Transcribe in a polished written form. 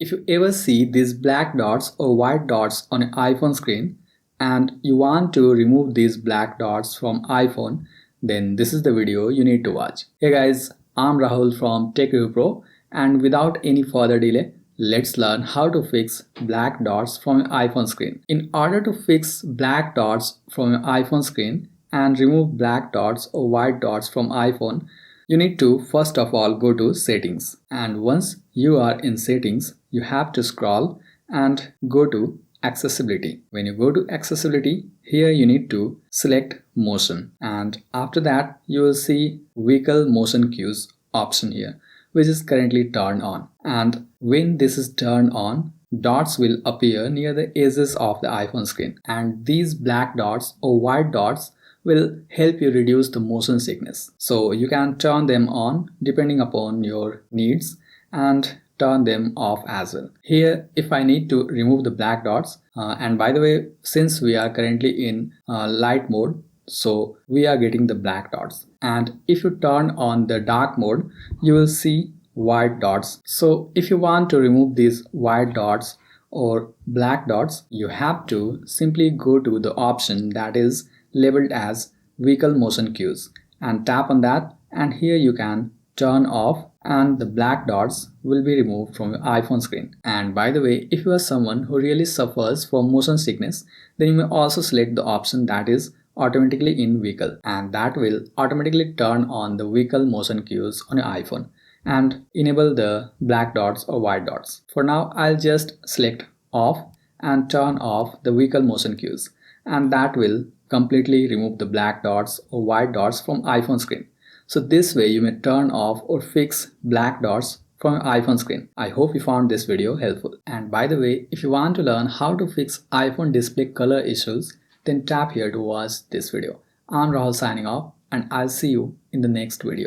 If you ever see these black dots or white dots on an iPhone screen and you want to remove these black dots from iPhone, then this is the video you need to watch. Hey guys, I'm Rahul from Tech Review Pro, and without any further delay, let's learn how to fix black dots from an iPhone screen. In order to fix black dots from an iPhone screen and remove black dots or white dots from iPhone, you need to first of all go to settings, and once you are in settings you have to scroll and go to accessibility. When you go to accessibility, here you need to select motion, and after that you will see vehicle motion cues option here, which is currently turned on. And when this is turned on, dots will appear near the edges of the iPhone screen, and these black dots or white dots will help you reduce the motion sickness. So you can turn them on depending upon your needs and turn them off as well. Here, if I need to remove the black dots, and by the way, since we are currently in light mode, so we are getting the black dots. And if you turn on the dark mode, you will see white dots. So if you want to remove these white dots or black dots, you have to simply go to the option that is labeled as vehicle motion cues and tap on that, and here you can turn off and the black dots will be removed from your iPhone screen. And by the way, if you are someone who really suffers from motion sickness, then you may also select the option that is automatically in vehicle, and that will automatically turn on the vehicle motion cues on your iPhone and enable the black dots or white dots. For now, I'll just select off and turn off the vehicle motion cues, and that will completely remove the black dots or white dots from iPhone screen. So this way you may turn off or fix black dots from your iPhone screen. I hope you found this video helpful. And by the way, if you want to learn how to fix iPhone display color issues, then tap here to watch this video. I'm Rahul signing off, and I'll see you in the next video.